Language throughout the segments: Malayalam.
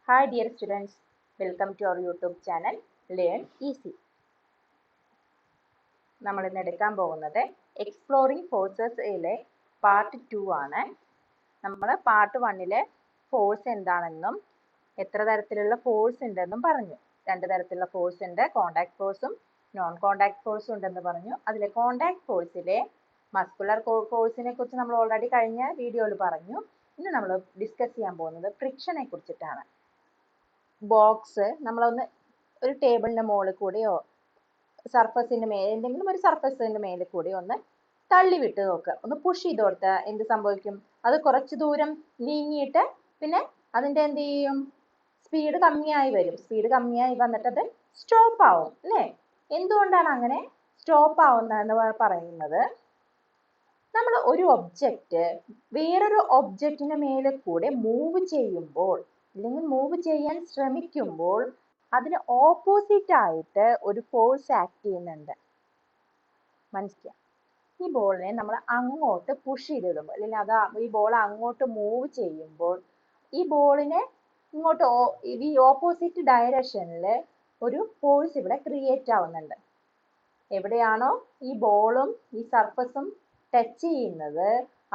Hi dear students, welcome to our YouTube channel Learn Easy. നമ്മൾ ഇന്ന് എടുക്കാൻ പോകുന്നത് എക്സ്പ്ലോറിംഗ് ഫോഴ്സസിലെ പാർട്ട് 2 ആണ്. നമ്മൾ പാർട്ട് 1 ഫോഴ്സ് എന്താണെന്നും എത്ര തരത്തിലുള്ള ഫോഴ്സ് ഉണ്ടെന്നും പറഞ്ഞു. രണ്ട് തരത്തിലുള്ള ഫോഴ്സ് ഉണ്ട്, കോണ്ടാക്ട് ഫോഴ്സും നോൺ കോണ്ടാക്ട് ഫോഴ്സും ഉണ്ടെന്ന് പറഞ്ഞു. അതിലെ കോണ്ടാക്ട് ഫോഴ്സിലെ മസ്കുലർ ഫോഴ്സിനെ കുറിച്ച് നമ്മൾ ഓൾറെഡി കഴിഞ്ഞ വീഡിയോയിൽ പറഞ്ഞു. ഇന്ന് നമ്മൾ ഡിസ്കസ് ചെയ്യാൻ പോകുന്നത് ഫ്രിക്ഷനെ കുറിച്ചിട്ടാണ്. ബോക്സ് നമ്മളൊന്ന് ഒരു ടേബിളിന്റെ മുകളിൽ കൂടെയോ സർഫസിന്റെ മേലെ എന്തെങ്കിലും ഒരു സർഫസിന്റെ മേലെ കൂടി ഒന്ന് തള്ളി വിട്ട് നോക്കുക, ഒന്ന് പുഷ് ചെയ്ത് കൊടുത്താൽ എന്ത് സംഭവിക്കും? അത് കുറച്ച് ദൂരം നീങ്ങിയിട്ട് പിന്നെ അതിന്റെ എന്ത് ചെയ്യും? സ്പീഡ് കമ്മിയായി വരും. സ്പീഡ് കമ്മിയായി വന്നിട്ട് അത് സ്റ്റോപ്പ് ആവും അല്ലേ? എന്തുകൊണ്ടാണ് അങ്ങനെ സ്റ്റോപ്പ് ആവുന്നതെന്ന് പറയുന്നത്, നമ്മൾ ഒരു ഒബ്ജക്റ്റ് വേറൊരു ഒബ്ജക്റ്റിന്റെ മേലെ കൂടെ മൂവ് ചെയ്യുമ്പോൾ അല്ലെങ്കിൽ മൂവ് ചെയ്യാൻ ശ്രമിക്കുമ്പോൾ അതിന് ഓപ്പോസിറ്റ് ആയിട്ട് ഒരു ഫോഴ്സ് ആക്ട് ചെയ്യുന്നുണ്ട്. മനസ്സിലാക്കാം? ഈ ബോളിനെ നമ്മൾ അങ്ങോട്ട് പുഷ് ചെയ്തിടുമ്പോൾ അല്ലെങ്കിൽ ഈ ബോൾ അങ്ങോട്ട് മൂവ് ചെയ്യുമ്പോൾ ഈ ബോളിനെ ഇങ്ങോട്ട് ഈ ഓപ്പോസിറ്റ് ഡയറക്ഷനിൽ ഒരു ഫോഴ്സ് ഇവിടെ ക്രിയേറ്റ് ആവുന്നുണ്ട്. എവിടെയാണോ ഈ ബോളും ഈ സർഫസും ടച്ച് ചെയ്യുന്നത്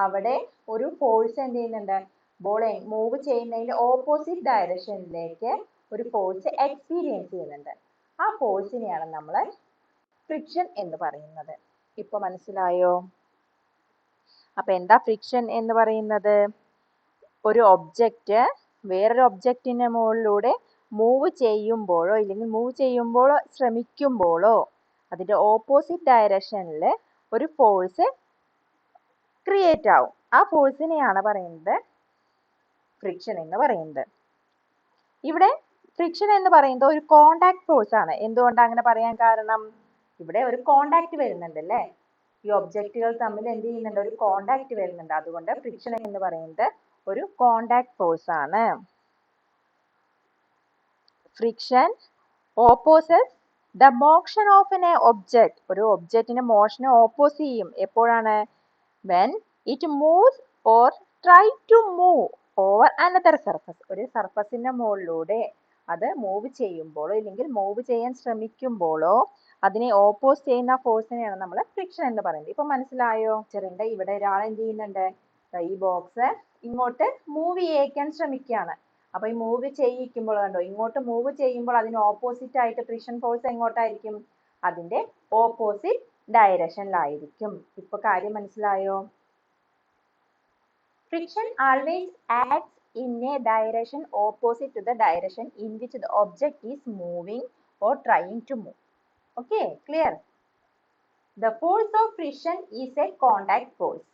അവിടെ ഒരു ഫോഴ്സ് എന്ത് ചെയ്യുന്നുണ്ട്? ബോൾ മൂവ് ചെയ്യുന്നതിന്റെ ഓപ്പോസിറ്റ് ഡയറക്ഷനിലേക്ക് ഒരു ഫോഴ്സ് എക്സ്പീരിയൻസ് ചെയ്യുന്നുണ്ട്. ആ ഫോഴ്സിനെയാണ് നമ്മൾ ഫ്രിക്ഷൻ എന്ന് പറയുന്നത്. ഇപ്പൊ മനസ്സിലായോ? അപ്പൊ എന്താ ഫ്രിക്ഷൻ എന്ന് പറയുന്നത്? ഒരു ഒബ്ജക്റ്റ് വേറൊരു ഒബ്ജക്റ്റിന്റെ മുകളിലൂടെ മൂവ് ചെയ്യുമ്പോഴോ ഇല്ലെങ്കിൽ മൂവ് ചെയ്യുമ്പോൾ ശ്രമിക്കുമ്പോഴോ അതിന്റെ ഓപ്പോസിറ്റ് ഡയറക്ഷനിൽ ഒരു ഫോഴ്സ് ക്രിയേറ്റ് ആവും. ആ ഫോഴ്സിനെയാണ് പറയുന്നത് ഫ്രിക്ഷൻ എന്ന് പറയുന്നത്. ഇവിടെ ഫ്രിക്ഷൻ എന്ന് പറയുന്നത് ഒരു കോണ്ടാക്ട് ഫോഴ്സ് ആണ്. എന്തുകൊണ്ടാണ് അങ്ങനെ പറയാൻ കാരണം? ഇവിടെ ഒരു കോണ്ടാക്ട് വരുന്നുണ്ട് അല്ലേ? ഈ ഒബ്ജക്റ്റുകൾ തമ്മിൽ എന്ത് ചെയ്യുന്നുണ്ട്? ഒരു കോണ്ടാക്ട് വരുന്നുണ്ട്. അതുകൊണ്ട് ഫ്രിക്ഷൻ എന്ന് പറയുന്നത് ഒരു കോണ്ടാക്ട് ഫോഴ്സ് ആണ്. Friction opposes the motion of N object. ഒരു ഒബ്ജക്റ്റിന്റെ മോഷനെ ഓപ്പോസ് ചെയ്യും. എപ്പോഴാണ്? when it moves or try to move over another surface. ഒരു സർഫസിന്റെ മുകളിലൂടെ അത് മൂവ് ചെയ്യുമ്പോഴോ ഇല്ലെങ്കിൽ മൂവ് ചെയ്യാൻ ശ്രമിക്കുമ്പോഴോ അതിനെ ഓപ്പോസ് ചെയ്യുന്ന ഫോഴ്സിനെയാണ് നമ്മൾ ഫ്രിക്ഷൻ എന്ന് പറയുന്നത്. ഇപ്പൊ മനസ്സിലായോ? ചെറിയ ഇവിടെ ഒരാൾ എന്ത് ചെയ്യുന്നുണ്ട്? ഈ ബോക്സ് ഇങ്ങോട്ട് മൂവ് ചെയ്യിക്കാൻ ശ്രമിക്കുകയാണ്. അപ്പൊ ഈ മൂവ് ചെയ്യിക്കുമ്പോൾ കണ്ടോ, ഇങ്ങോട്ട് മൂവ് ചെയ്യുമ്പോൾ അതിന് ഓപ്പോസിറ്റ് ആയിട്ട് ഫ്രിക്ഷൻ ഫോഴ്സ് എങ്ങോട്ടായിരിക്കും? അതിന്റെ ഓപ്പോസിറ്റ് ഡയറക്ഷനിലായിരിക്കും. ഇപ്പൊ കാര്യം മനസ്സിലായോ? Friction always acts in a direction opposite to the direction in which the object is moving or trying to move. Okay, clear? The force of friction is a contact force.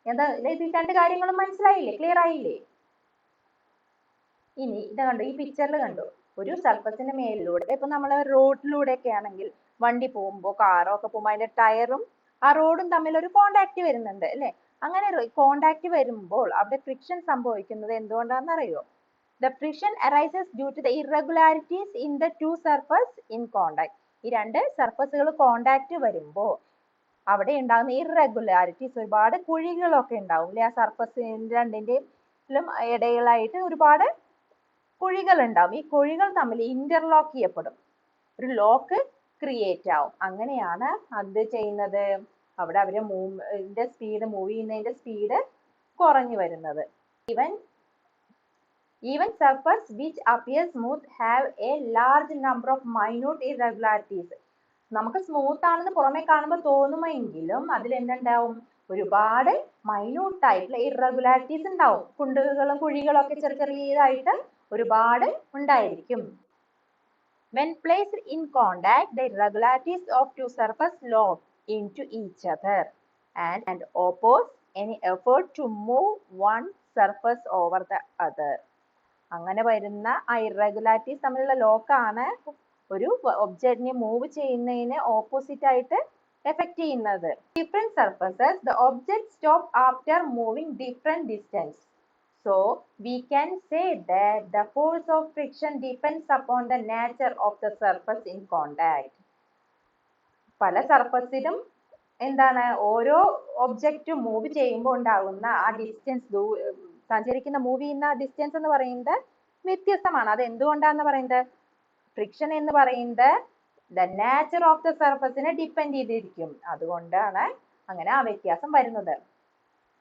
എന്താ ഇത്? രണ്ട് കാര്യങ്ങളും മനസ്സിലായില്ലേ? ക്ലിയർ ആയില്ലേ? ഇനി ഇത് കണ്ടോ, ഈ പിക്ചറിൽ കണ്ടോ, ഒരു സർഫസിന്റെ മേലിലൂടെ ഇപ്പൊ നമ്മൾ റോഡിലൂടെ ഒക്കെ ആണെങ്കിൽ വണ്ടി പോകുമ്പോൾ കാറോ ഒക്കെ പോകുമ്പോൾ അതിന്റെ ടയറും ആ റോഡും തമ്മിൽ ഒരു കോണ്ടാക്ട് വരുന്നുണ്ട് അല്ലെ? അങ്ങനെ കോണ്ടാക്ട് വരുമ്പോൾ അവിടെ ഫ്രിക്ഷൻ സംഭവിക്കുന്നത് എന്തുകൊണ്ടാണെന്ന് അറിയോ? The friction arises due to the irregularities in the two surface in contact. ഈ രണ്ട് സർഫസുകൾ കോണ്ടാക്ട് വരുമ്പോൾ അവിടെ ഉണ്ടാകുന്ന ഇറഗുലാരിറ്റീസ്, ഒരുപാട് കുഴികളൊക്കെ ഉണ്ടാവും അല്ലെ? ആ സർഫസ് രണ്ടിന്റെയും ഇടയിലായിട്ട് ഒരുപാട് കുഴികൾ ഉണ്ടാവും. ഈ കുഴികൾ തമ്മിൽ ഇന്റർലോക്ക് ചെയ്യപ്പെടും, ഒരു ലോക്ക് ക്രിയേറ്റ് ആവും. അങ്ങനെയാണ് അത് ചെയ്യുന്നത്. അവിടെ അവരെ മൂവ് ചെയ്യുന്നതിന്റെ സ്പീഡ് കുറഞ്ഞു വരുന്നത്. Even surface which appears smooth have a large number of minute irregularities. നമുക്ക് സ്മൂത്ത് ആണെന്ന് പുറമെ കാണുമ്പോൾ തോന്നുമെങ്കിലും അതിൽ എന്തുണ്ടാവും? ഒരുപാട് മൈന്യൂട്ട് ആയിട്ടുള്ള ഇറഗുലാരിറ്റീസ് ഉണ്ടാവും. കുണ്ടുകളും കുഴികളും ഒക്കെ ചെറിയതായിട്ട് ഒരുപാട് ഉണ്ടായിരിക്കും. When placed in contact, the irregularities of two surfaces lock into each other and oppose any effort to move one surface over the other. അങ്ങനെ വരുന്ന ആ ഇറഗുലാരിറ്റീസ് തമ്മിലുള്ള ലോക്കാണ് ഒരു ഒബ്ജക്റ്റിനെ മൂവ് ചെയ്യുന്നതിന് ഓപ്പോസിറ്റ് ആയിട്ട് എഫക്ട് ചെയ്യുന്നത്. Different surfaces, the object stop after moving different distance. So we can say that the force of friction depends upon the nature of the surface in contact. പല സർഫസിലും എന്താണ്, ഓരോ ഒബ്ജക്റ്റ് മൂവ് ചെയ്യുമ്പോൾ ഉണ്ടാകുന്ന ആ ഡിസ്റ്റൻസ്, സഞ്ചരിക്കുന്ന മൂവ് ചെയ്യുന്ന ഡിസ്റ്റൻസ് എന്ന് പറയുന്നത് വ്യത്യസ്തമാണ്. അത് എന്തുകൊണ്ടാന്ന് പറയുന്നത്? ഫ്രിക്ഷൻ എന്ന് പറയുന്നത് ദ നാച്ചർ ഓഫ് ദ സർഫസിനെ ഡിപ്പെൻഡ് ചെയ്തിരിക്കും. അതുകൊണ്ടാണ് അങ്ങനെ ആ വ്യത്യാസം വരുന്നത്.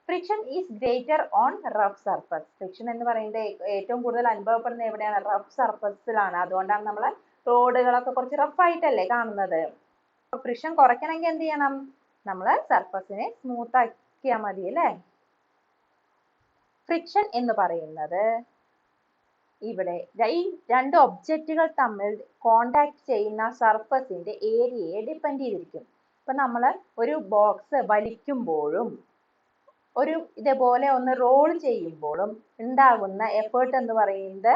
Friction is greater on rough surface. Friction എന്ന് പറയുന്നത് ഏറ്റവും കൂടുതൽ അനുഭവപ്പെടുന്നത് എവിടെയാണ്? റഫ് സർഫസിലാണ്. അതുകൊണ്ടാണ് നമ്മൾ റോഡുകളൊക്കെ കുറച്ച് റഫ് ആയിട്ടല്ലേ കാണുന്നത്. അപ്പൊ ഫ്രിക്ഷൻ കുറയ്ക്കണമെങ്കിൽ എന്ത് ചെയ്യണം? നമ്മൾ സർഫസിനെ സ്മൂത്ത് ആക്കിയാൽ മതി അല്ലേ? ഫ്രിക്ഷൻ എന്ന് പറയുന്നത് ഇവിടെ ഈ രണ്ട് ഒബ്ജക്റ്റുകൾ തമ്മിൽ കോണ്ടാക്ട് ചെയ്യുന്ന സർഫസിന്റെ ഏരിയയെ ഡിപ്പെൻഡ് ചെയ്തിരിക്കും. ഇപ്പൊ നമ്മൾ ഒരു ബോക്സ് വലിക്കുമ്പോഴും ഒരു ഇതേപോലെ ഒന്ന് റോൾ ചെയ്യുമ്പോഴും ഉണ്ടാകുന്ന എഫേർട്ട് എന്ന് പറയുന്നത്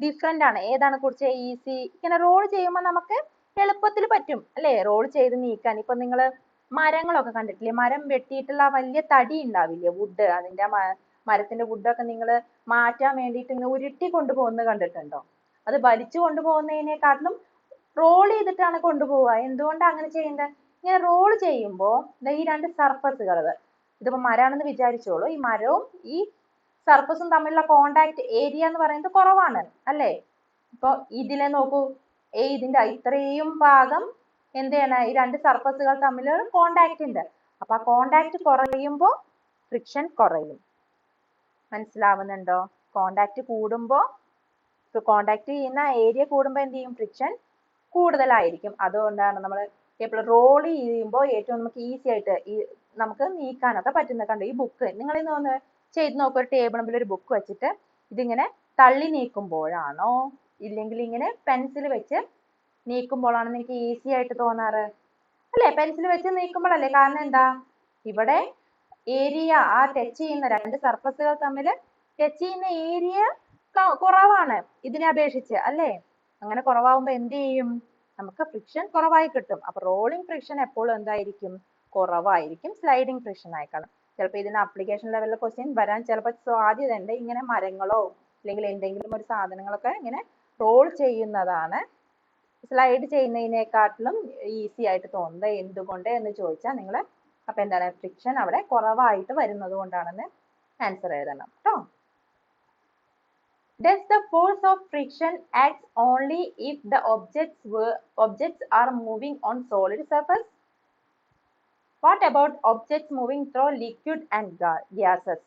ഡിഫറെന്റ് ആണ്. ഏതാണ് കുറച്ച് ഈസി? ഇങ്ങനെ റോൾ ചെയ്യുമ്പോൾ നമുക്ക് എളുപ്പത്തിൽ പറ്റും അല്ലേ റോൾ ചെയ്ത് നീക്കാൻ. ഇപ്പൊ നിങ്ങൾ മരങ്ങളൊക്കെ കണ്ടിട്ടില്ലേ? മരം വെട്ടിയിട്ടുള്ള വലിയ തടി ഉണ്ടാവില്ലേ? വുഡ്, അതിന്റെ മരത്തിന്റെ വുഡൊക്കെ നിങ്ങൾ മാറ്റാൻ വേണ്ടിയിട്ട് ഇങ്ങനെ ഉരുട്ടി കൊണ്ടുപോകുന്നത് കണ്ടിട്ടുണ്ടോ? അത് വലിച്ചു കൊണ്ടുപോകുന്നതിനെക്കാട്ടിലും റോൾ ചെയ്തിട്ടാണ് കൊണ്ടുപോവുക. എന്തുകൊണ്ടാണ് അങ്ങനെ ചെയ്യുന്നത്? ഇങ്ങനെ റോൾ ചെയ്യുമ്പോൾ ഈ രണ്ട് സർഫസുകൾ, ഇതിപ്പോ മരമാണെന്ന് വിചാരിച്ചോളൂ, ഈ മരവും ഈ സർഫസും തമ്മിലുള്ള കോണ്ടാക്ട് ഏരിയ എന്ന് പറയുന്നത് കുറവാണ് അല്ലേ? ഇപ്പൊ ഇതിലെ നോക്കൂ, ഇതിന്റെ ഇത്രയും ഭാഗം എന്താണ്? ഈ രണ്ട് സർഫസുകൾ തമ്മിൽ കോണ്ടാക്ട് ഉണ്ട്. അപ്പൊ ആ കോണ്ടാക്ട് കുറയുമ്പോൾ ഫ്രിക്ഷൻ കുറയും. മനസ്സിലാവുന്നുണ്ടോ? കോണ്ടാക്ട് കൂടുമ്പോ, കോണ്ടാക്ട് ചെയ്യുന്ന ഏരിയ കൂടുമ്പോൾ എന്ത് ചെയ്യും? ഫ്രിക്ഷൻ കൂടുതലായിരിക്കും. അതുകൊണ്ടാണ് നമ്മൾ എപ്പോഴും റോൾ ചെയ്യുമ്പോൾ ഏറ്റവും നമുക്ക് ഈസി ആയിട്ട് നമുക്ക് നീക്കാനൊക്കെ പറ്റുന്നത്. കണ്ടോ ഈ ബുക്ക് നിങ്ങൾ ഇന്ന് ചെയ്ത് നോക്കുക. ഒരു ടേബിൾ മുമ്പിൽ ഒരു ബുക്ക് വെച്ചിട്ട് ഇതിങ്ങനെ തള്ളി നീക്കുമ്പോഴാണോ ഇല്ലെങ്കിൽ ഇങ്ങനെ പെൻസിൽ വെച്ച് നീക്കുമ്പോഴാണോ നിങ്ങൾക്ക് ഈസി ആയിട്ട് തോന്നാറ്? അല്ലേ? പെൻസിൽ വെച്ച് നീക്കുമ്പോഴല്ലേ. കാരണം എന്താ? ഇവിടെ ഏരിയ, ആ ടച്ച് ചെയ്യുന്ന രണ്ട് സർഫസുകൾ തമ്മിൽ ടച്ച് ചെയ്യുന്ന ഏരിയ കുറവാണ് ഇതിനെ അപേക്ഷിച്ച് അല്ലേ? അങ്ങനെ കുറവാകുമ്പോൾ എന്ത് ചെയ്യും? നമുക്ക് ഫ്രിക്ഷൻ കുറവായി കിട്ടും. അപ്പൊ റോളിംഗ് ഫ്രിക്ഷൻ എപ്പോഴും എന്തായിരിക്കും? കുറവായിരിക്കും. സ്ലൈഡിംഗ് ഫ്രിക്ഷൻ ആയിക്കാണും. ചിലപ്പോൾ ഇതിന് അപ്ലിക്കേഷൻ ലെവലിൽ ക്വസ്റ്റ്യൻ വരാൻ ചിലപ്പോൾ സാധ്യത ഉണ്ട്. ഇങ്ങനെ മരങ്ങളോ അല്ലെങ്കിൽ എന്തെങ്കിലും ഒരു സാധനങ്ങളൊക്കെ ഇങ്ങനെ റോൾ ചെയ്യുന്നതാണ് സ്ലൈഡ് ചെയ്യുന്നതിനെക്കാട്ടിലും ഈസി ആയിട്ട് തോന്നുന്നത്. എന്തുകൊണ്ട് എന്ന് ചോദിച്ചാൽ നിങ്ങൾ അപ്പൊ എന്താണ്? ഫ്രിക്ഷൻ അവിടെ കുറവായിട്ട് വരുന്നത് കൊണ്ടാണെന്ന് ആൻസർ എഴുതണം കേട്ടോ. Does the force of friction act only if the objects are moving on solid surface? What about objects moving through liquid and gases?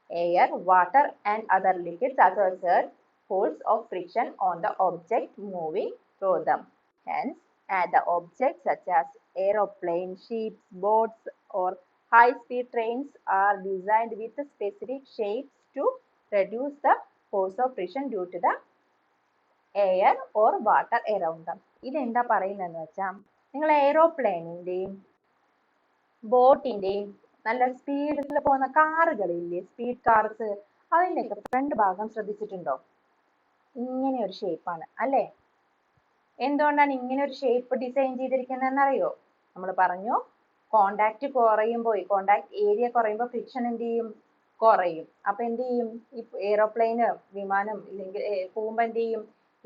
Air, water and other liquids exert force of friction on the object moving through them. Hence, the objects such as aeroplanes, ships, boats or high-speed trains are designed with specific shapes to reduce the force of friction due to the air or water around them. ഇതെന്താ പറയുന്നതെന്ന് വെച്ചാൽ, നിങ്ങൾ എയ്റോപ്ലെയിനിന്റെയും ബോട്ടിന്റെയും നല്ല സ്പീഡിൽ പോകുന്ന കാറുകളില്ലേ, സ്പീഡ് കാർസ്, അതിൻ്റെയൊക്കെ ഫ്രണ്ട് ഭാഗം ശ്രദ്ധിച്ചിട്ടുണ്ടോ? ഇങ്ങനെ ഒരു ഷേപ്പാണ് അല്ലേ? എന്തുകൊണ്ടാണ് ഇങ്ങനെ ഒരു ഷേപ്പ് ഡിസൈൻ ചെയ്തിരിക്കുന്നതെന്ന് അറിയോ? നമ്മൾ പറഞ്ഞു കോണ്ടാക്ട് കുറയുമ്പോൾ, കോണ്ടാക്ട് ഏരിയ കുറയുമ്പോൾ ഫ്രിക്ഷൻ എന്ത് ചെയ്യും? കുറയും. അപ്പൊ എന്ത് ചെയ്യും? ഈ എയ്റോപ്ലെയിന്, വിമാനം ഇല്ലെങ്കിൽ പോകുമ്പോൾ എന്ത് ചെയ്യും?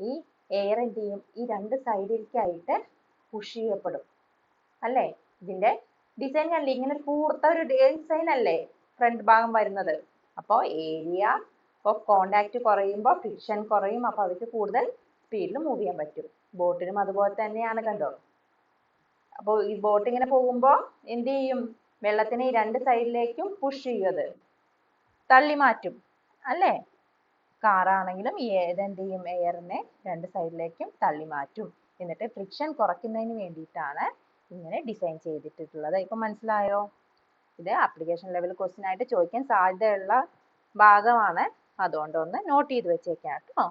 ഈ എയർ എന്ത് ചെയ്യും? ഈ രണ്ട് സൈഡിലേക്കായിട്ട് പുഷ് ചെയ്യപ്പെടും അല്ലേ? ഇതിന്റെ ഡിസൈൻ കണ്ടില്ലേ? ഇങ്ങനെ ഒരു കൂർത്ത ഒരു ഡിസൈൻ അല്ലേ ഫ്രണ്ട് ഭാഗം വരുന്നത്? അപ്പോൾ ഏരിയ ഓഫ് കോണ്ടാക്ട് കുറയുമ്പോൾ ഫ്രിക്ഷൻ കുറയും. അപ്പൊ അവർക്ക് കൂടുതൽ സ്പീഡിൽ മൂവ് ചെയ്യാൻ പറ്റും. ബോട്ടിനും അതുപോലെ തന്നെയാണ്. കണ്ടോ? അപ്പോൾ ഈ ബോട്ട് ഇങ്ങനെ പോകുമ്പോൾ എന്ത് ചെയ്യും? വെള്ളത്തിനെ ഈ രണ്ട് സൈഡിലേക്കും പുഷ് ചെയ്യത് തള്ളി മാറ്റും അല്ലേ? കാറാണെങ്കിലും ഇതെന്ത് ചെയ്യും? എയറിനെ രണ്ട് സൈഡിലേക്കും തള്ളി മാറ്റും. എന്നിട്ട് ഫ്രിക്ഷൻ കുറയ്ക്കുന്നതിന് വേണ്ടിയിട്ടാണ് ഇങ്ങനെ ഡിസൈൻ ചെയ്തിട്ടുള്ളത്. ഇപ്പൊ മനസ്സിലായോ? ഇത് ആപ്ലിക്കേഷൻ ലെവൽ ക്വസ്റ്റ്യൻ ആയിട്ട് ചോദിക്കാൻ സാധ്യതയുള്ള ഭാഗമാണ്. അതുകൊണ്ട് ഒന്ന് നോട്ട് ചെയ്ത് വെച്ചേക്കാം കേട്ടോ.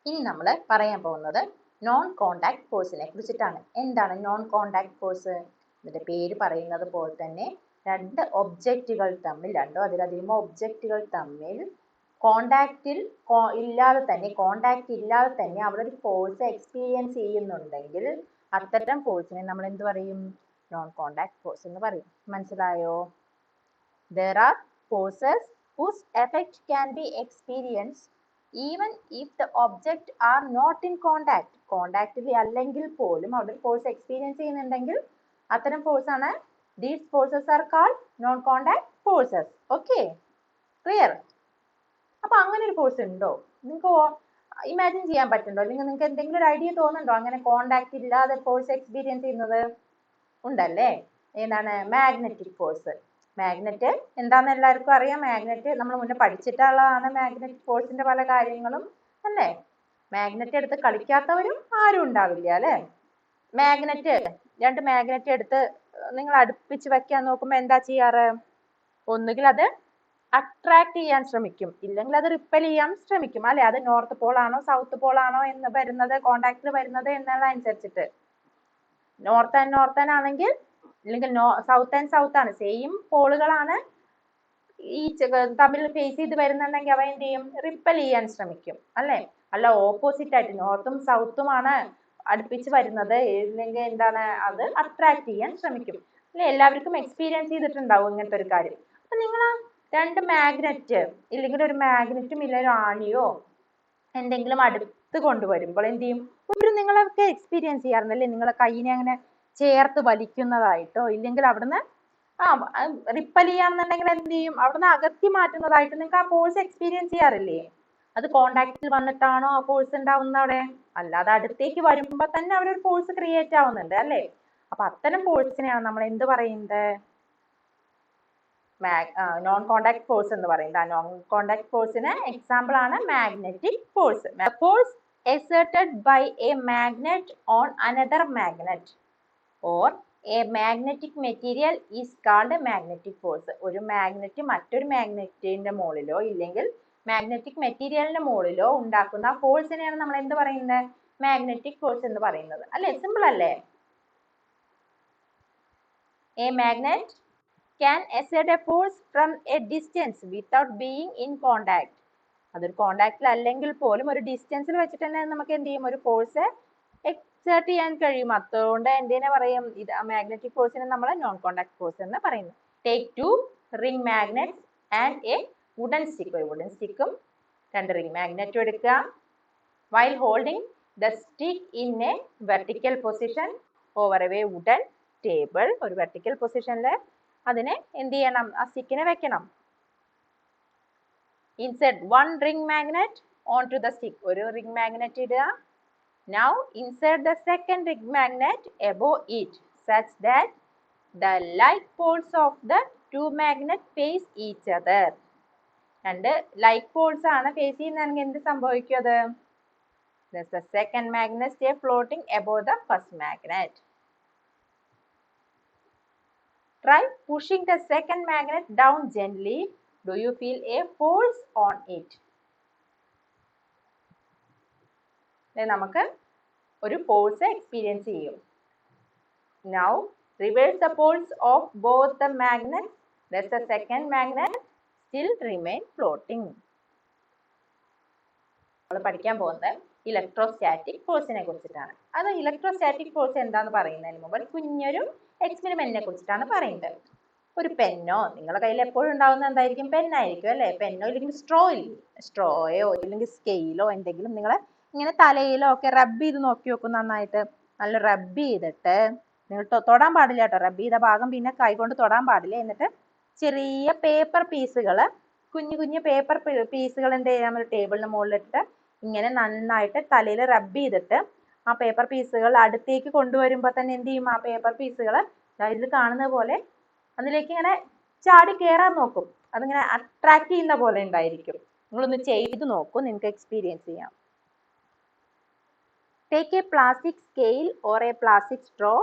ഇനി നമ്മൾ പറയാൻ പോകുന്നത് നോൺ കോണ്ടാക്ട് ഫോഴ്സിനെ കുറിച്ചിട്ടാണ്. എന്താണ് നോൺ കോണ്ടാക്ട് ഫോഴ്സ്? ഇതിന്റെ പേര് പറയുന്നത് പോലെ തന്നെ രണ്ട് ഒബ്ജക്റ്റുകൾ തമ്മിൽ, രണ്ടോ അതിലധികമോ ഒബ്ജക്റ്റുകൾ തമ്മിൽ കോണ്ടാക്ട് ഇല്ലാതെ തന്നെ അവിടെ ഒരു ഫോഴ്സ് എക്സ്പീരിയൻസ് ചെയ്യുന്നുണ്ടെങ്കിൽ അത്തരം ഫോഴ്സിനെ നമ്മൾ എന്ത് പറയും? നോൺ കോണ്ടാക്ട് ഫോഴ്സ് എന്ന് പറയും. മനസ്സിലായോ? There are forces whose effect can be experienced even if the object are not in contact. കോണ്ടാക്റ്റിൽ അല്ലെങ്കിൽ പോലും അവിടെ ഫോഴ്സ് എക്സ്പീരിയൻസ് ചെയ്യുന്നുണ്ടെങ്കിൽ അത്തരം ഫോഴ്സ് ആണ്. These forces are called non-contact forces. Okay, clear? അപ്പൊ അങ്ങനെ ഒരു ഫോഴ്സ് ഉണ്ടോ? നിങ്ങൾക്ക് ഇമാജിൻ ചെയ്യാൻ പറ്റുന്നുണ്ടോ? അല്ലെങ്കിൽ നിങ്ങൾക്ക് എന്തെങ്കിലും ഒരു ഐഡിയ തോന്നുന്നുണ്ടോ അങ്ങനെ കോണ്ടാക്ട് ഇല്ലാതെ ഫോഴ്സ് എക്സ്പീരിയൻസ് ചെയ്യുന്നത്? ഉണ്ടല്ലേ? ഏതാണ്? Magnetic force. മാഗ്നറ്റ് എന്താന്ന് എല്ലാവർക്കും അറിയാം. മാഗ്നറ്റ് നമ്മൾ മുന്നേ പഠിച്ചിട്ടുള്ളതാണ്. മാഗ്നറ്റിക് ഫോഴ്സിന്റെ പല കാര്യങ്ങളും അല്ലേ? മാഗ്നറ്റ് എടുത്ത് കളിക്കാത്തവരും ആരും ഉണ്ടാവില്ല അല്ലെ? മാഗ്നറ്റ്, രണ്ട് മാഗ്നറ്റ് എടുത്ത് നിങ്ങൾ അടുപ്പിച്ച് വെക്കാൻ നോക്കുമ്പോ എന്താ ചെയ്യാറ്? ഒന്നുകിൽ അത് അട്രാക്ട് ചെയ്യാൻ ശ്രമിക്കും, ഇല്ലെങ്കിൽ അത് റിപ്പൽ ചെയ്യാൻ ശ്രമിക്കും അല്ലെ? അത് നോർത്ത് പോൾ ആണോ സൗത്ത് പോൾ ആണോ എന്ന് വരുന്നത്, കോണ്ടാക്റ്റിൽ വരുന്നത് എന്നുള്ളതനുസരിച്ചിട്ട്. നോർത്ത് ആൻഡ് ആണെങ്കിൽ, ഇല്ലെങ്കിൽ സൗത്ത് ആൻഡ് സൗത്ത് ആണ്, സെയിം പോളുകളാണ് ഈ തമ്മിൽ ഫേസ് ചെയ്ത് വരുന്നുണ്ടെങ്കിൽ അവ എന്ത് ചെയ്യും? റിപ്പൽ ചെയ്യാൻ ശ്രമിക്കും അല്ലെ? അല്ല ഓപ്പോസിറ്റ് ആയിട്ട് നോർത്തും സൗത്തും ആണ് അടുപ്പിച്ച് വരുന്നത് ഇല്ലെങ്കിൽ എന്താണ്? അത് അട്രാക്ട് ചെയ്യാൻ ശ്രമിക്കും അല്ലെ? എല്ലാവർക്കും എക്സ്പീരിയൻസ് ചെയ്തിട്ടുണ്ടാവും ഇങ്ങനത്തെ ഒരു കാര്യം. അപ്പൊ നിങ്ങൾ രണ്ട് മാഗ്നറ്റ്, ഇല്ലെങ്കിൽ ഒരു മാഗ്നറ്റും ഇല്ല ഒരു ആണിയോ എന്തെങ്കിലും അടുത്ത് കൊണ്ടുവരുമ്പോൾ എന്ത് ചെയ്യും? ഒരു നിങ്ങളൊക്കെ എക്സ്പീരിയൻസ് ചെയ്യാറുണ്ടല്ലേ? നിങ്ങളെ കൈയിനെ അങ്ങനെ ചേർത്ത് വലിക്കുന്നതായിട്ടോ, ഇല്ലെങ്കിൽ അവിടുന്ന് റിപ്പൽ ചെയ്യാന്നുണ്ടെങ്കിൽ എന്ത് ചെയ്യും? അവിടുന്ന് അകറ്റി മാറ്റുന്നതായിട്ട് നിങ്ങൾക്ക് ആ ഫോഴ്സ് എക്സ്പീരിയൻസ് ചെയ്യാറില്ലേ? അത് കോണ്ടാക്റ്റിൽ വന്നിട്ടാണോ ആ ഫോഴ്സ് ഉണ്ടാവുന്നത് അവിടെ? അല്ലാതെ അടുത്തേക്ക് വരുമ്പോ തന്നെ അവിടെ ഒരു ഫോഴ്സ് ക്രിയേറ്റ് ആവുന്നുണ്ട് അല്ലേ? അപ്പൊ അത്തരം ഫോഴ്സിനെയാണ് നമ്മൾ എന്ത് പറയുന്നത്? നോൺ കോണ്ടാക്ട് ഫോഴ്സ് എന്ന് പറയുന്നത്. നോൺ കോണ്ടാക്ട് ഫോഴ്സിന് എക്സാമ്പിൾ ആണ് magnetic force. Force exerted by a magnet on another magnet or a magnetic material is called magnetic force. ഒരു മാഗ്നറ്റ് മറ്റൊരു മാഗ്നറ്റിന്റെ മുകളിലോ ഇല്ലെങ്കിൽ മാഗ്നറ്റിക് മെറ്റീരിയലിന്റെ മുകളിലോ ഉണ്ടാക്കുന്ന ഫോഴ്സിനെയാണ് നമ്മൾ എന്ത് പറയുന്നത്? മാഗ്നറ്റിക് ഫോഴ്സ് എന്ന് പറയുന്നത് അല്ലേ? സിമ്പിൾ അല്ലേ? A magnet can exert a force from a distance without being in contact. അതൊരു കോണ്ടാക്റ്റിൽ അല്ലെങ്കിൽ പോലും ഒരു ഡിസ്റ്റൻസിൽ വെച്ചിട്ട് തന്നെ നമുക്ക് എന്ത് ചെയ്യും? ഒരു ഫോഴ്സ് എക്സേർട്ട് ചെയ്യാൻ കഴിയും. അതുകൊണ്ട് എന്തിനെ പറയും? ഇത് മാഗ്നറ്റിക് ഫോഴ്സിനെ നമ്മൾ നോൺ കോണ്ടാക്ട് ഫോഴ്സ് എന്ന് പറയുന്നു. Take two ring magnets and a wooden stick. ഒരു വുഡൻ സ്റ്റിക്കും രണ്ട് റിംഗ് മാഗ്നറ്റും എടുക്കുക. while holding the stick in a vertical position over a wooden table. ഒരു വെർട്ടിക്കൽ പൊസിഷനിൽ അതിനെ എന്ത് ചെയ്യണം? ആ സ്റ്റിക്കിനെ വെക്കണം. insert one ring magnet onto the stick. ഒരു റിംഗ് മാഗ്നറ്റ് ഇടുക. now insert the second ring magnet above it such that the like poles of the two magnets face each other. രണ്ട് ലൈക്ക് പോൾസ് ആണ് ഫേസ് ചെയ്യുന്നതെങ്കിൽ എന്ത് സംഭവിക്കും? അത് thus the second magnet stay floating above the first magnet. Try pushing the second magnet down gently. Do you feel a force on it? നമുക്ക് ഒരു ഫോഴ്സ് എക്സ്പീരിയൻസ് ചെയ്യും. Now reverse the poles of both the magnets. Thus the second magnet still remain floating. നമ്മൾ പഠിക്കാൻ പോകുന്നത് ഇലക്ട്രോസ്റ്റാറ്റിക് ഫോഴ്സിനെ കുറിച്ചിട്ടാണ്. അത് ഇലക്ട്രോസ്റ്റാറ്റിക് ഫോഴ്സ് എന്താന്ന് പറയുന്നതിന് മുമ്പ് കുഞ്ഞൊരു എക്സ്പെരിമെന്റിനെ കുറിച്ചിട്ടാണ് പറയുന്നത്. ഒരു പെന്നോ, നിങ്ങളുടെ കയ്യിൽ എപ്പോഴും ഉണ്ടാവുന്ന എന്തായിരിക്കും? പെന്നായിരിക്കും അല്ലെ? പെന്നോ ഇല്ലെങ്കിൽ സ്ട്രോയോ ഇല്ലെങ്കിൽ സ്കെയിലോ എന്തെങ്കിലും നിങ്ങൾ ഇങ്ങനെ തലയിലോ ഒക്കെ റബ്ബ് ചെയ്ത് നോക്കി നോക്കും. നന്നായിട്ട് നല്ല റബ്ബ് ചെയ്തിട്ട്, നിങ്ങൾ തൊടാൻ പാടില്ല കേട്ടോ. റബ്ബ് ചെയ്ത ഭാഗം പിന്നെ കൈകൊണ്ട് തൊടാൻ പാടില്ല. എന്നിട്ട് ചെറിയ പേപ്പർ പീസുകൾ, കുഞ്ഞു പേപ്പർ പീസുകൾ എന്ത് ചെയ്യാം? ഒരു ടേബിളിന് മുകളിലിട്ട് ഇങ്ങനെ നന്നായിട്ട് തലയിൽ റബ്ബ് ചെയ്തിട്ട് ആ പേപ്പർ പീസുകൾ അടുത്തേക്ക് കൊണ്ടുവരുമ്പോൾ തന്നെ എന്ത് ചെയ്യും? ആ പേപ്പർ പീസുകൾ ഇതിൽ കാണുന്ന പോലെ അതിലേക്ക് ഇങ്ങനെ ചാടി കയറാൻ നോക്കും. അതിങ്ങനെ അട്രാക്ട് ചെയ്യുന്ന പോലെ ഉണ്ടായിരിക്കും. നിങ്ങളൊന്ന് ചെയ്ത് നോക്കൂ, നിങ്ങൾക്ക് എക്സ്പീരിയൻസ് ചെയ്യാം. Take a plastic scale or a plastic straw,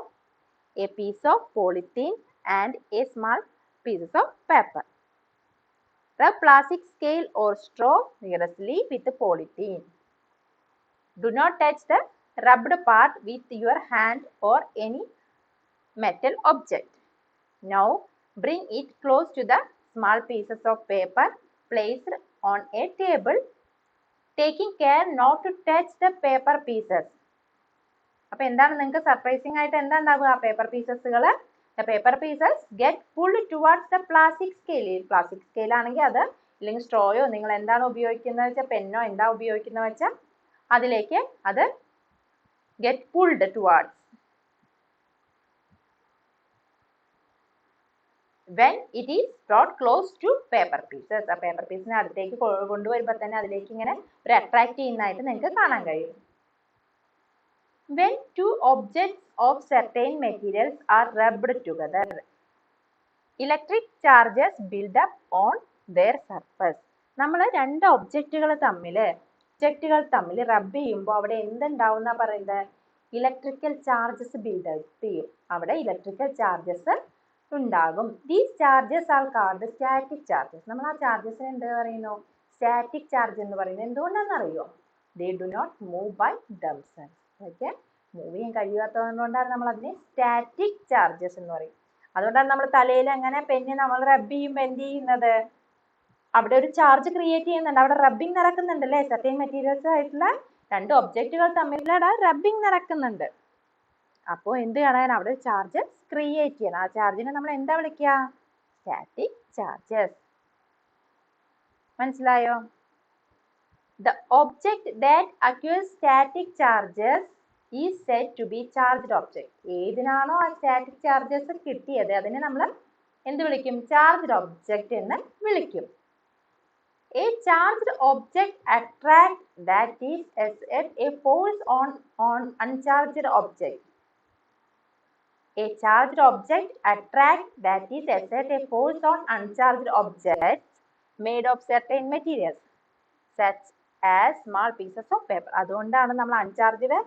a piece of polythene and a small pieces of paper. Rub plastic scale or straw vigorously with the polythene. Do not touch the rubbed part with your hand or any metal object. Now bring it close to the small pieces of paper placed on a table, taking care not to touch the paper pieces. അപ്പൊ എന്താണ് നിങ്ങൾക്ക് സർപ്രൈസിംഗ് ആയിട്ട് എന്താ ഉണ്ടാവുക? പേപ്പർ പീസസുകൾ, the paper pieces get pulled towards the plastic scale. Plastic scale ആണെങ്കിൽ അത്, അല്ലെങ്കിൽ സ്ട്രോയോ നിങ്ങൾ എന്താണ് ഉപയോഗിക്കുന്നത് വെച്ചാൽ പെന്നോ എന്താ ഉപയോഗിക്കുന്നത് വെച്ചാൽ അതിലേക്ക് അത് get pulled towards. when it is brought close to paper pieces. ആ പേപ്പർ പീസിനെ അടുത്തേക്ക് കൊണ്ടുവരുമ്പോൾ തന്നെ അതിലേക്ക് ഇങ്ങനെ ഒരു അട്രാക്ട് ചെയ്യുന്നതായിട്ട് നിങ്ങൾക്ക് കാണാൻ കഴിയും. When two objects of certain materials are rubbed together, electric charges build up on their surface. നമ്മൾ രണ്ട് ഒബ്ജക്റ്റുകൾ തമ്മിൽ റബ്ബ് ചെയ്യുമ്പോൾ അവിടെ എന്തുണ്ടാവും എന്നാ പറയുന്നത്? ഇലക്ട്രിക്കൽ ചാർജസ് ബിൽഡ് ചെയ്യും. അവിടെ ഇലക്ട്രിക്കൽ ചാർജസ് ഉണ്ടാകും. These charges are called static charges. നമ്മൾ ആ ചാർജസിനെ എന്ത് പറയുന്നു? സ്റ്റാറ്റിക് ചാർജ് എന്ന് പറയുന്നത് എന്തുകൊണ്ടാണെന്ന് അറിയോ? They do not move by themselves. Okay, move ചെയ്യാൻ കഴിയാത്തതുകൊണ്ടാണ് നമ്മൾ അതിനെ സ്റ്റാറ്റിക് ചാർജസ് എന്ന് പറയും. അതുകൊണ്ടാണ് നമ്മൾ തലയിൽ അങ്ങനെ പെന്ന് നമ്മൾ റബ്ബ് ചെയ്യുമ്പോൾ എന്ത് ചെയ്യുന്നത്? അവിടെ ഒരു ചാർജ് ക്രിയേറ്റ് ചെയ്യുന്നുണ്ട്, അവിടെ റബ്ബിങ് നടക്കുന്നുണ്ട് അല്ലേ? സർട്ടൻ മെറ്റീരിയൽസ് ആയിട്ടുള്ള രണ്ട് ഒബ്ജക്റ്റുകൾ തമ്മിലുള്ള റബ്ബിങ് നടക്കുന്നുണ്ട്. അപ്പോൾ എന്ത് കാണാൻ? അവിടെ ചാർജ് ക്രിയേറ്റ് ചെയ്യണം. ആ ചാർജിനെ നമ്മൾ എന്താ വിളിക്കുക? Static charges. മനസ്സിലായോ? The object that acquires static charges is said to be charged object. ഏതിനാണോ ആ സ്റ്റാറ്റിക് ചാർജസ് കിട്ടിയത് അതിനെ നമ്മൾ എന്ത് വിളിക്കും? ചാർജ്ഡ് ഒബ്ജക്റ്റ് എന്ന് വിളിക്കും. A charged object attracts, that is exert a force on uncharged object. A charged object attracts, that is exert a force on uncharged objects made of certain materials such as small pieces of paper. അതുകൊണ്ടാണ് നമ്മൾ അൺചാർജ്ഡ്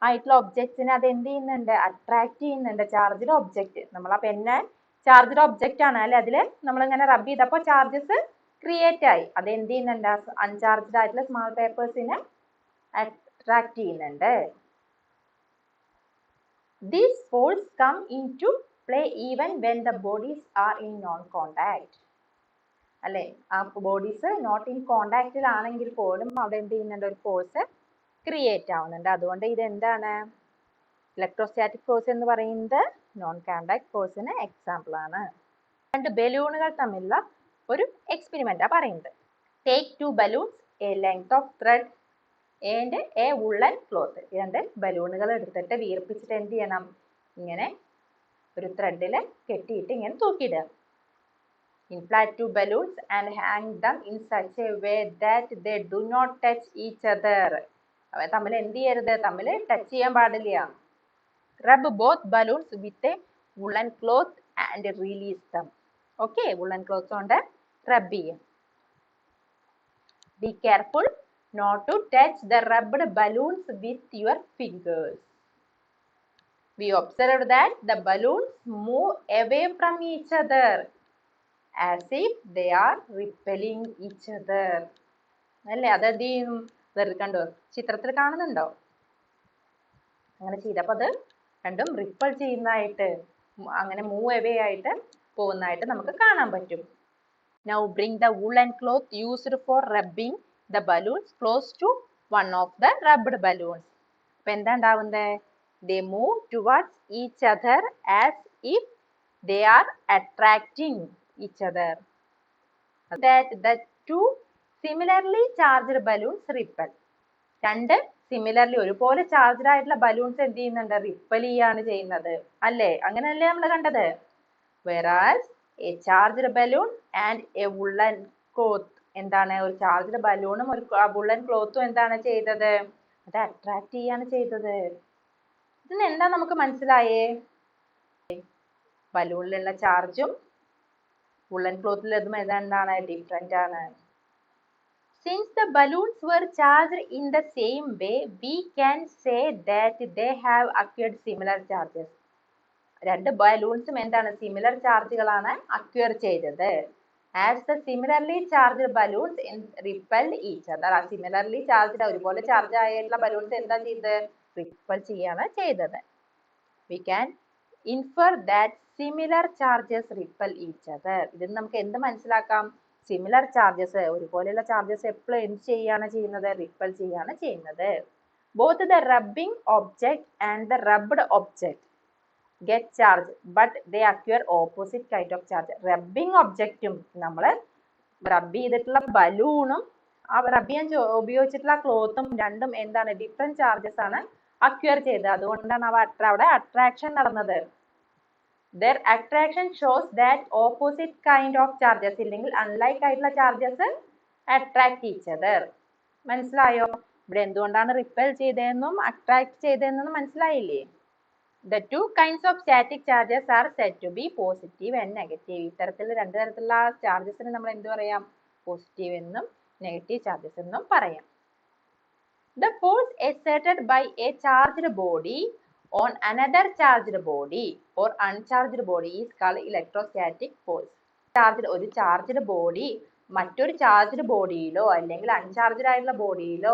ആയിട്ടുള്ള ഒബ്ജക്റ്റിനെ അത് എന്ത് ചെയ്യുന്നുണ്ട്? അട്രാക്ട് ചെയ്യുന്നുണ്ട്. ചാർജ്ഡ് ഒബ്ജക്റ്റ്, നമ്മൾ ആ പെന്ന് ചാർജ്ഡ് ഒബ്ജക്റ്റ് ആണ് അല്ലെ, അതിൽ നമ്മളിങ്ങനെ റബ്ബ് ചെയ്തപ്പോൾ ചാർജസ് ക്രിയേറ്റ് ആയി. അത് എന്ത് ചെയ്യുന്നുണ്ട്? അൺചാർജ്ഡ് ആയിട്ടുള്ള സ്മാൾ പേപ്പേഴ്സിനെ അട്രാക്ട് ചെയ്യുന്നുണ്ട്. These forces come into play even when the bodies are in non-contact. അല്ലെ, ആ ബോഡീസ് നോട്ട് ഇൻ കോണ്ടാക്റ്റിൽ ആണെങ്കിൽ പോലും അവിടെ എന്ത് ചെയ്യുന്നുണ്ട്? ഒരു ഫോഴ്സ് ക്രിയേറ്റ് ആവുന്നുണ്ട്. അതുകൊണ്ട് ഇത് എന്താണ്? ഇലക്ട്രോസ്റ്റാറ്റിക് ഫോഴ്സ് എന്ന് പറയുന്നത് നോൺ കോണ്ടാക്ട് ഫോഴ്സിന് എക്സാമ്പിൾ ആണ്. രണ്ട് ബലൂണുകൾ തമ്മിലുള്ള ഒരു എക്സ്പെരിമെന്റാ പറയുന്നത്. Take two balloons, a length of thread and a woollen cloth. രണ്ട് ബലൂണുകൾ എടുത്തിട്ട് വീർപ്പിച്ചിട്ട് എന്ത് ചെയ്യണം? ഇങ്ങനെ ഒരു ത്രെഡിൽ കെട്ടിയിട്ട് ഇങ്ങനെ തൂക്കിയിടുക. Inflate two balloons and hang them in such a way that they do not touch each other. അവ തമ്മിൽ എന്ത് ചെയ്യരുത്? തമ്മിൽ ടച്ച് ചെയ്യാൻ പാടില്ല. Rub both balloons with a woolen cloth and release them. Okay, woolen cloth കൊണ്ട് rub ചെയ്യും. Be careful not to touch the rubbed balloons with your fingers. We observed that the balloons move away from each other as if they are repelling each other. അല്ലേ, അതെന്ത് ചെയ്യും? കണ്ടോ, ചിത്രത്തിൽ കാണുന്നുണ്ടോ? അങ്ങനെ ചെയ്തപ്പോൾ അത് രണ്ടും റിപ്പൽ ചെയ്യുന്നതായിട്ട്, അങ്ങനെ മൂവ് അവേ ആയിട്ട് പോകുന്നതായിട്ട് നമുക്ക് കാണാൻ പറ്റും. Now bring the woolen cloth used for rubbing the balloons close to one of the rubbed balloons. അപ്പോൾ എന്താ ഉണ്ടാവുന്നത്? They move towards each other as if they are attracting each other. That the two similarly charged balloons repel. രണ്ട് സിമിലർലി ഒരുപോലെ ചാർജ്ഡ് ആയിട്ടുള്ള ബലൂൺസ് എന്ത് ചെയ്യുന്നുണ്ട്? റിപ്പൽ ചെയ്യാണ് ചെയ്യുന്നത് അല്ലേ? അങ്ങനെയല്ലേ നമ്മൾ കണ്ടത്? Whereas a charged balloon and a woolen cloth, എന്താണ്? ഒരു ചാർജ്ഡ് ബലൂണും ഒരു വുളൻ ക്ലോത്തും എന്താണ് ചെയ്തത്? അത് അട്രാക്ട് ചെയ്യാണ് ചെയ്തത്. ഇതിന് എന്താ നമുക്ക് മനസ്സിലായേ? ബലൂണിലുള്ള ചാർജും വുളൻ ക്ലോത്തിലതും എന്താണ്? ഡിഫറെന്റ് ആണ്. Since the balloons were charged in the same way, we can say that they have acquired similar charges. രണ്ട് ബലൂൺസും എന്താണ്? സിമിലർ ചാർജുകളാണ് അക്വയർ ചെയ്തത്. As the similarly charged balloons repelled each other. ആ സിമിലർലി ചാർജ്ഡ് ഒരുപോലെ ചാർജ് ആയിട്ടുള്ള ബലൂൺസ് എന്താ ചെയ്തത്? റിപ്പൽ ചെയ്യാണ് ചെയ്തത്. We can infer that similar charges repel each other. ഇതിന് നമുക്ക് എന്ത് മനസ്സിലാക്കാം? സിമിലർ ചാർജസ്, ഒരുപോലെയുള്ള ചാർജസ് എപ്പോഴും എന്ത് ചെയ്യാണ് ചെയ്യുന്നത്? റിപ്പൽ ചെയ്യാണ് ചെയ്യുന്നത്. Both the rubbing object and the rubbed object get charged, but they acquire opposite kind of charge. Rubbing ഒബ്ജക്റ്റും നമ്മൾ റബ്ബ് ചെയ്തിട്ടുള്ള ബലൂണും ആ റബ്ബ് ചെയ്യാൻ ഉപയോഗിച്ചിട്ടുള്ള ക്ലോത്തും രണ്ടും എന്താണ്? ഡിഫറെന്റ് ചാർജസ് ആണ് അക്വയർ ചെയ്തത്. അതുകൊണ്ടാണ് അവിടെ അട്രാക്ഷൻ നടന്നത്. their attraction shows that opposite kind of charges ഇല്ലെങ്കിൽ unlike ആയിട്ടുള്ള charges attract each other. മനസ്സിലായോ? ഇവിടെ എന്തുകൊണ്ടാണ് റിപ്പൽ ചെയ്തതെന്നും അട്രാക്ട് ചെയ്തതെന്നും മനസ്സിലായില്ലേ? The two kinds of static charges are said to be positive and negative. ഇത്തരത്തിൽ രണ്ട് തരത്തിലുള്ള ചാർജസിന് നമ്മൾ എന്ത് പറയാം? പോസിറ്റീവ് എന്നും നെഗറ്റീവ് ചാർജസ് എന്നും പറയാം. The force exerted by a charged body on another charged body or uncharged body is called electrostatic force. ഒരു ചാർജ്ഡ് ബോഡി മറ്റൊരു ചാർജ്ഡ് ബോഡിയിലോ അല്ലെങ്കിൽ അൺചാർജ്ഡ് ആയിട്ടുള്ള ബോഡിയിലോ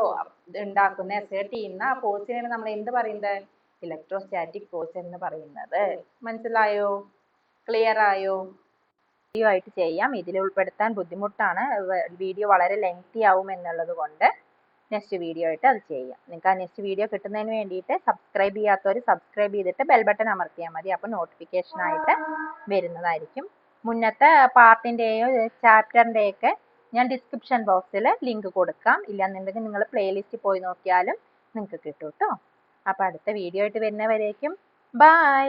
ഉണ്ടാക്കുന്ന എക്സേർട്ട് ചെയ്യുന്ന ഫോഴ്സിനെയാണ് നമ്മൾ എന്ത് പറയുന്നത്? ഇലക്ട്രോസ്റ്റാറ്റിക് ഫോഴ്സ് എന്ന് പറയുന്നത്. മനസ്സിലായോ? ക്ലിയർ ആയോ? വീഡിയോ ആയിട്ട് ചെയ്യാം. ഇതിൽ ഉൾപ്പെടുത്താൻ ബുദ്ധിമുട്ടാണ്, വീഡിയോ വളരെ ലെങ്തി ആവും എന്നുള്ളത് കൊണ്ട് നെക്സ്റ്റ് വീഡിയോ ആയിട്ട് അത് ചെയ്യാം. നിങ്ങൾക്ക് ആ നെക്സ്റ്റ് വീഡിയോ കിട്ടുന്നതിന് വേണ്ടിയിട്ട് സബ്സ്ക്രൈബ് ചെയ്യാത്തവർ സബ്സ്ക്രൈബ് ചെയ്തിട്ട് ബെൽ ബട്ടൺ അമർത്തിയാൽ മതി. അപ്പോൾ നോട്ടിഫിക്കേഷൻ ആയിട്ട് വരുന്നതായിരിക്കും. മുന്നത്തെ പാർട്ടിൻ്റെയോ ചാപ്റ്ററിൻ്റെയൊക്കെ ഞാൻ ഡിസ്ക്രിപ്ഷൻ ബോക്സിൽ ലിങ്ക് കൊടുക്കാം. ഇല്ലാന്നുണ്ടെങ്കിൽ നിങ്ങൾ പ്ലേലിസ്റ്റ് പോയി നോക്കിയാലും നിങ്ങൾക്ക് കിട്ടും കേട്ടോ. അപ്പോൾ അടുത്ത വീഡിയോ ആയിട്ട് വരുന്നവരേക്കും ബൈ.